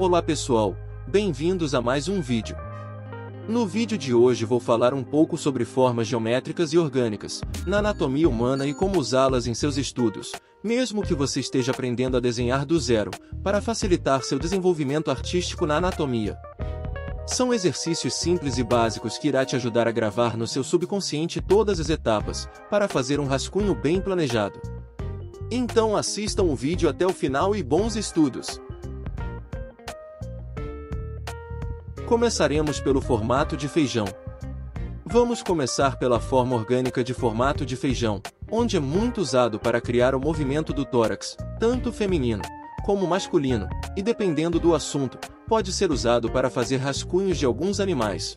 Olá pessoal, bem-vindos a mais um vídeo. No vídeo de hoje vou falar um pouco sobre formas geométricas e orgânicas, na anatomia humana e como usá-las em seus estudos, mesmo que você esteja aprendendo a desenhar do zero, para facilitar seu desenvolvimento artístico na anatomia. São exercícios simples e básicos que irá te ajudar a gravar no seu subconsciente todas as etapas, para fazer um rascunho bem planejado. Então assistam o vídeo até o final e bons estudos! Começaremos pelo formato de feijão. Vamos começar pela forma orgânica de formato de feijão, onde é muito usado para criar o movimento do tórax, tanto feminino como masculino, e dependendo do assunto, pode ser usado para fazer rascunhos de alguns animais.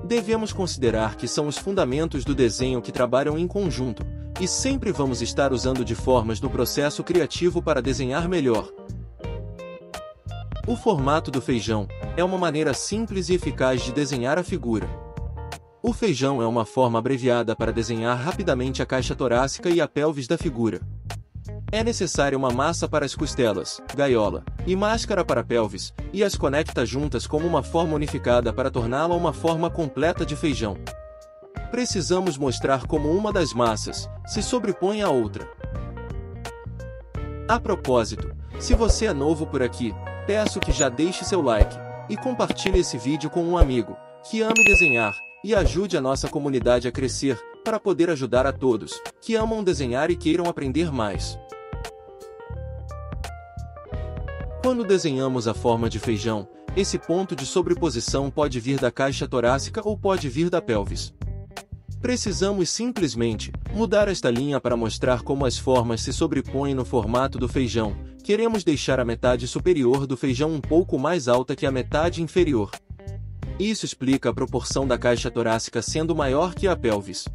Devemos considerar que são os fundamentos do desenho que trabalham em conjunto, e sempre vamos estar usando de formas no processo criativo para desenhar melhor. O formato do feijão é uma maneira simples e eficaz de desenhar a figura. O feijão é uma forma abreviada para desenhar rapidamente a caixa torácica e a pelvis da figura. É necessária uma massa para as costelas, gaiola, e máscara para a pelvis, e as conecta juntas como uma forma unificada para torná-la uma forma completa de feijão. Precisamos mostrar como uma das massas se sobrepõe à outra. A propósito, se você é novo por aqui, peço que já deixe seu like e compartilhe esse vídeo com um amigo que ame desenhar e ajude a nossa comunidade a crescer para poder ajudar a todos que amam desenhar e queiram aprender mais. Quando desenhamos a forma de feijão, esse ponto de sobreposição pode vir da caixa torácica ou pode vir da pelvis. Precisamos simplesmente mudar esta linha para mostrar como as formas se sobrepõem no formato do feijão. Queremos deixar a metade superior do feijão um pouco mais alta que a metade inferior. Isso explica a proporção da caixa torácica sendo maior que a pelvis.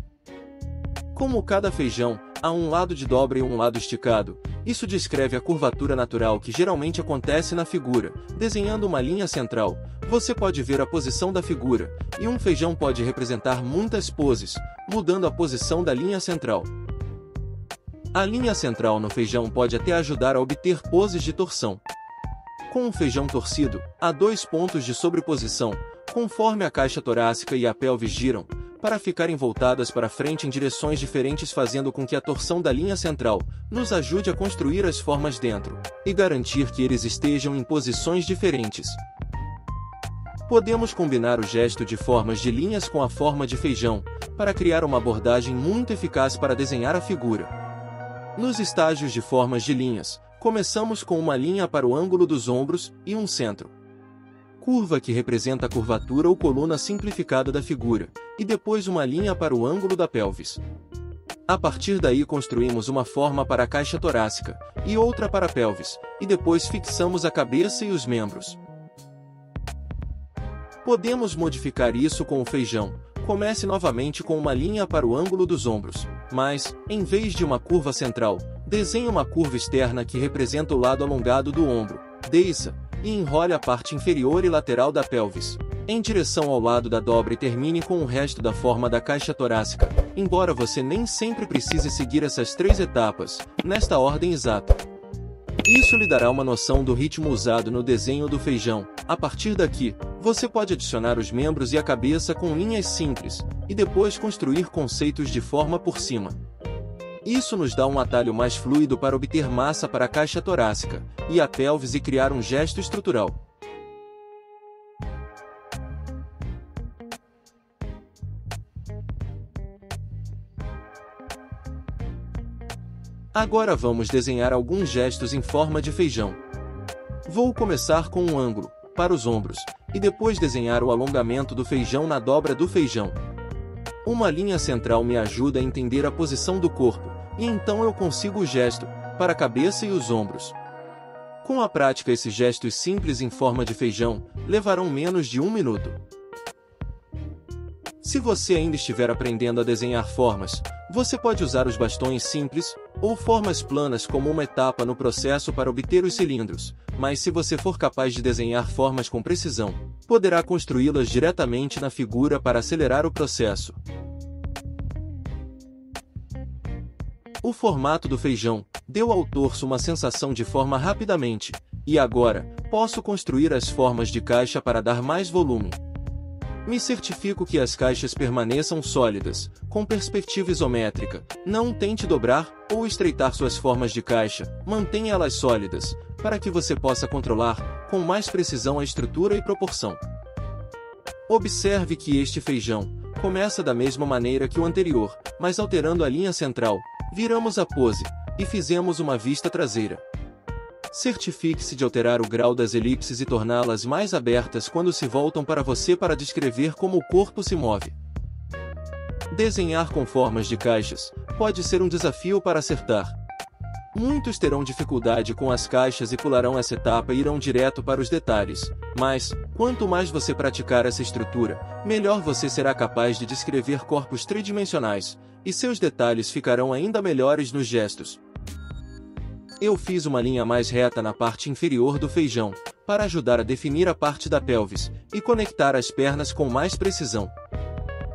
Como cada feijão há um lado de dobra e um lado esticado, isso descreve a curvatura natural que geralmente acontece na figura. Desenhando uma linha central, você pode ver a posição da figura, e um feijão pode representar muitas poses, mudando a posição da linha central. A linha central no feijão pode até ajudar a obter poses de torção. Com o feijão torcido, há dois pontos de sobreposição, conforme a caixa torácica e a pelvis giram, para ficarem voltadas para frente em direções diferentes, fazendo com que a torção da linha central nos ajude a construir as formas dentro, e garantir que eles estejam em posições diferentes. Podemos combinar o gesto de formas de linhas com a forma de feijão, para criar uma abordagem muito eficaz para desenhar a figura. Nos estágios de formas de linhas, começamos com uma linha para o ângulo dos ombros e um centro. Curva que representa a curvatura ou coluna simplificada da figura, e depois uma linha para o ângulo da pelvis. A partir daí construímos uma forma para a caixa torácica, e outra para a pelvis, e depois fixamos a cabeça e os membros. Podemos modificar isso com o feijão. Comece novamente com uma linha para o ângulo dos ombros, mas, em vez de uma curva central, desenhe uma curva externa que representa o lado alongado do ombro. Desça e enrole a parte inferior e lateral da pelvis, em direção ao lado da dobra, e termine com o resto da forma da caixa torácica, embora você nem sempre precise seguir essas três etapas, nesta ordem exata. Isso lhe dará uma noção do ritmo usado no desenho do feijão. A partir daqui, você pode adicionar os membros e a cabeça com linhas simples, e depois construir conceitos de forma por cima. Isso nos dá um atalho mais fluido para obter massa para a caixa torácica e a pelvis e criar um gesto estrutural. Agora vamos desenhar alguns gestos em forma de feijão. Vou começar com um ângulo para os ombros, e depois desenhar o alongamento do feijão na dobra do feijão. Uma linha central me ajuda a entender a posição do corpo, e então eu consigo o gesto para a cabeça e os ombros. Com a prática, esses gestos simples em forma de feijão levarão menos de 1 minuto. Se você ainda estiver aprendendo a desenhar formas, você pode usar os bastões simples ou formas planas como uma etapa no processo para obter os cilindros, mas se você for capaz de desenhar formas com precisão, poderá construí-las diretamente na figura para acelerar o processo. O formato do feijão deu ao torso uma sensação de forma rapidamente, E agora, posso construir as formas de caixa para dar mais volume. Me certifico que as caixas permaneçam sólidas, com perspectiva isométrica. Não tente dobrar ou estreitar suas formas de caixa, mantenha elas sólidas, para que você possa controlar, com mais precisão, a estrutura e proporção. Observe que este feijão começa da mesma maneira que o anterior, mas alterando a linha central, viramos a pose e fizemos uma vista traseira. Certifique-se de alterar o grau das elipses e torná-las mais abertas quando se voltam para você para descrever como o corpo se move. Desenhar com formas de caixas pode ser um desafio para acertar. Muitos terão dificuldade com as caixas e pularão essa etapa e irão direto para os detalhes, mas, quanto mais você praticar essa estrutura, melhor você será capaz de descrever corpos tridimensionais, e seus detalhes ficarão ainda melhores nos gestos. Eu fiz uma linha mais reta na parte inferior do feijão, para ajudar a definir a parte da pelvis, e conectar as pernas com mais precisão.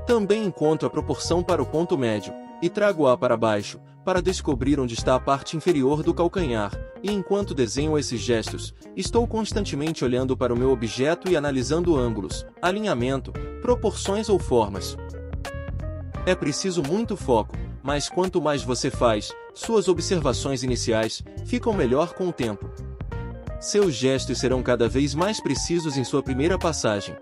Também encontro a proporção para o ponto médio, e trago-a para baixo, para descobrir onde está a parte inferior do calcanhar, e enquanto desenho esses gestos, estou constantemente olhando para o meu objeto e analisando ângulos, alinhamento, proporções ou formas. É preciso muito foco, mas quanto mais você faz, suas observações iniciais ficam melhor com o tempo. Seus gestos serão cada vez mais precisos em sua primeira passagem.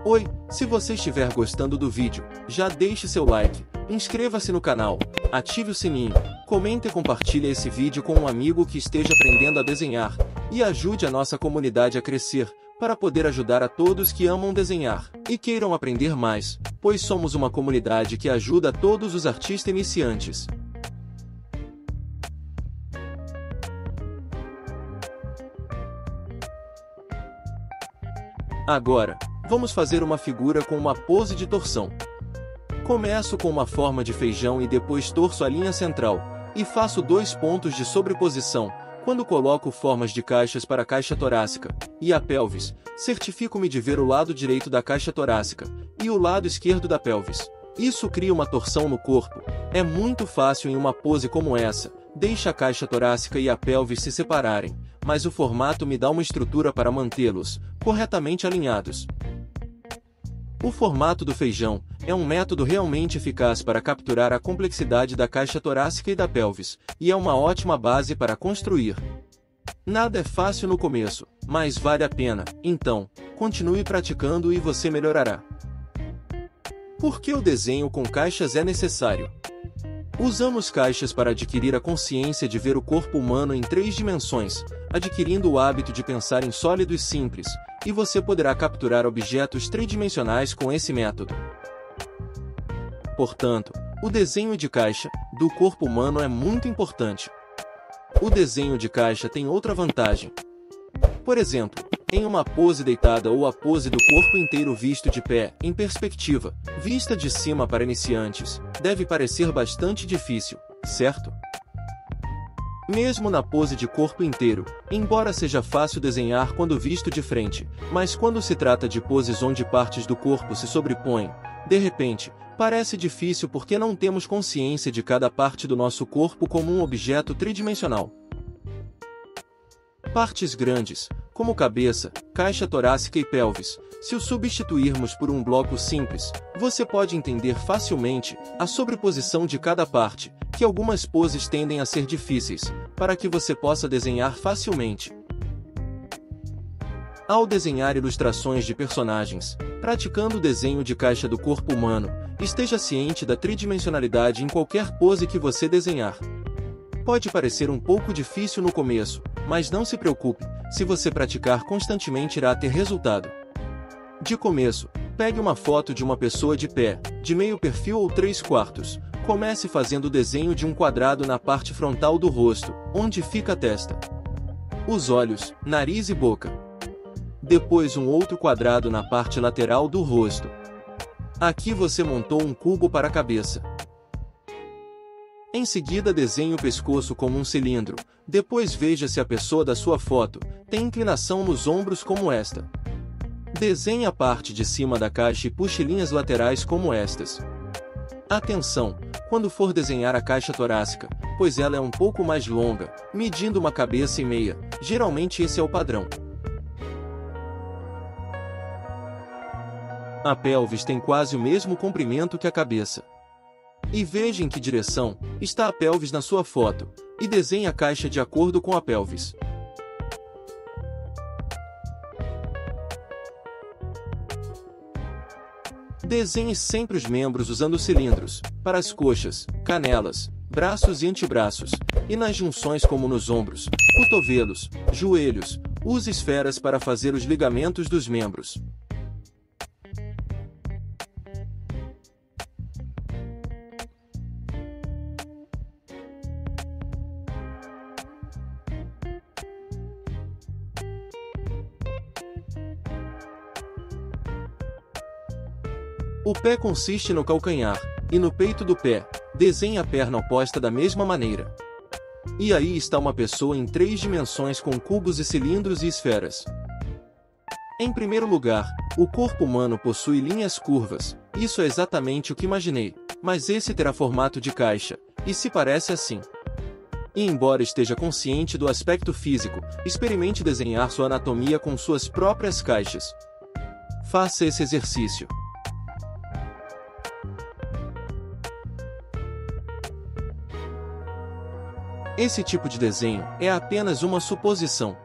Oi, se você estiver gostando do vídeo, já deixe seu like, inscreva-se no canal, ative o sininho, comente e compartilhe esse vídeo com um amigo que esteja aprendendo a desenhar, e ajude a nossa comunidade a crescer, para poder ajudar a todos que amam desenhar, e queiram aprender mais, pois somos uma comunidade que ajuda a todos os artistas iniciantes. Agora, vamos fazer uma figura com uma pose de torção. Começo com uma forma de feijão e depois torço a linha central, e faço 2 pontos de sobreposição. Quando coloco formas de caixas para a caixa torácica e a pelvis, certifico-me de ver o lado direito da caixa torácica e o lado esquerdo da pelvis. Isso cria uma torção no corpo. É muito fácil em uma pose como essa, deixa a caixa torácica e a pelvis se separarem, mas o formato me dá uma estrutura para mantê-los corretamente alinhados. O formato do feijão é um método realmente eficaz para capturar a complexidade da caixa torácica e da pelvis, e é uma ótima base para construir. Nada é fácil no começo, mas vale a pena, então, continue praticando e você melhorará. Por que o desenho com caixas é necessário? Usamos caixas para adquirir a consciência de ver o corpo humano em 3 dimensões, adquirindo o hábito de pensar em sólidos simples, e você poderá capturar objetos tridimensionais com esse método. Portanto, o desenho de caixa do corpo humano é muito importante. O desenho de caixa tem outra vantagem. Por exemplo, em uma pose deitada ou a pose do corpo inteiro visto de pé, em perspectiva, vista de cima para iniciantes, deve parecer bastante difícil, certo? Mesmo na pose de corpo inteiro, embora seja fácil desenhar quando visto de frente, mas quando se trata de poses onde partes do corpo se sobrepõem, de repente, parece difícil porque não temos consciência de cada parte do nosso corpo como um objeto tridimensional. Partes grandes, como cabeça, caixa torácica e pelvis, se o substituirmos por um bloco simples, você pode entender facilmente a sobreposição de cada parte, que algumas poses tendem a ser difíceis, para que você possa desenhar facilmente. Ao desenhar ilustrações de personagens, praticando o desenho de caixa do corpo humano, esteja ciente da tridimensionalidade em qualquer pose que você desenhar. Pode parecer um pouco difícil no começo, mas não se preocupe, se você praticar constantemente irá ter resultado. De começo, pegue uma foto de uma pessoa de pé, de meio perfil ou 3/4. Comece fazendo o desenho de um quadrado na parte frontal do rosto, onde fica a testa, os olhos, nariz e boca. Depois um outro quadrado na parte lateral do rosto. Aqui você montou um cubo para a cabeça. Em seguida desenhe o pescoço como um cilindro, depois veja se a pessoa da sua foto tem inclinação nos ombros como esta. Desenhe a parte de cima da caixa e puxe linhas laterais como estas. Atenção, quando for desenhar a caixa torácica, pois ela é um pouco mais longa, medindo uma cabeça e meia, geralmente esse é o padrão. A pelvis tem quase o mesmo comprimento que a cabeça. E veja em que direção está a pelvis na sua foto, e desenhe a caixa de acordo com a pelvis. Desenhe sempre os membros usando cilindros, para as coxas, canelas, braços e antebraços, e nas junções como nos ombros, cotovelos, joelhos, use esferas para fazer os ligamentos dos membros. O pé consiste no calcanhar, e no peito do pé, desenhe a perna oposta da mesma maneira. E aí está uma pessoa em 3 dimensões com cubos e cilindros e esferas. Em primeiro lugar, o corpo humano possui linhas curvas, isso é exatamente o que imaginei, mas esse terá formato de caixa, e se parece assim. E embora esteja consciente do aspecto físico, experimente desenhar sua anatomia com suas próprias caixas. Faça esse exercício. Esse tipo de desenho é apenas uma suposição.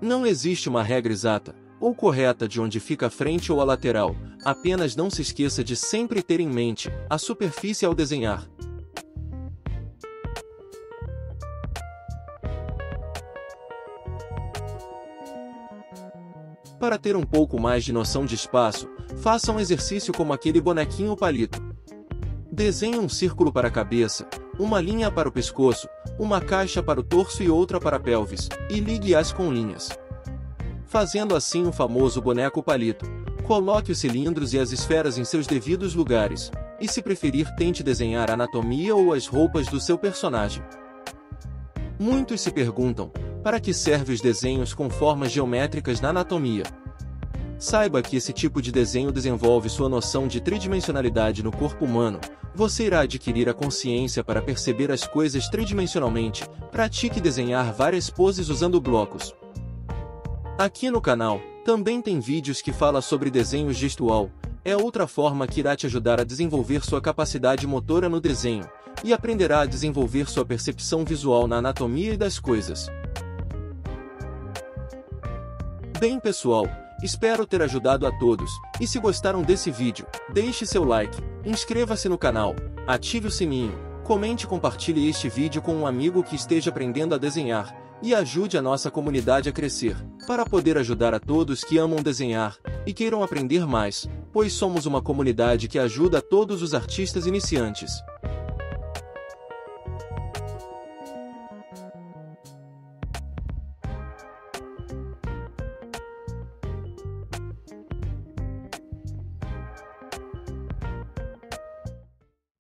Não existe uma regra exata ou correta de onde fica a frente ou a lateral, apenas não se esqueça de sempre ter em mente a superfície ao desenhar. Para ter um pouco mais de noção de espaço, faça um exercício como aquele bonequinho palito. Desenhe um círculo para a cabeça, uma linha para o pescoço, uma caixa para o torso e outra para a pelvis, e ligue-as com linhas. Fazendo assim o famoso boneco palito, coloque os cilindros e as esferas em seus devidos lugares, e se preferir tente desenhar a anatomia ou as roupas do seu personagem. Muitos se perguntam, para que servem os desenhos com formas geométricas na anatomia? Saiba que esse tipo de desenho desenvolve sua noção de tridimensionalidade no corpo humano. Você irá adquirir a consciência para perceber as coisas tridimensionalmente. Pratique desenhar várias poses usando blocos. Aqui no canal, também tem vídeos que falam sobre desenho gestual. É outra forma que irá te ajudar a desenvolver sua capacidade motora no desenho, e aprenderá a desenvolver sua percepção visual na anatomia e das coisas. Bem pessoal, espero ter ajudado a todos, e se gostaram desse vídeo, deixe seu like, inscreva-se no canal, ative o sininho, comente e compartilhe este vídeo com um amigo que esteja aprendendo a desenhar, e ajude a nossa comunidade a crescer, para poder ajudar a todos que amam desenhar, e queiram aprender mais, pois somos uma comunidade que ajuda a todos os artistas iniciantes.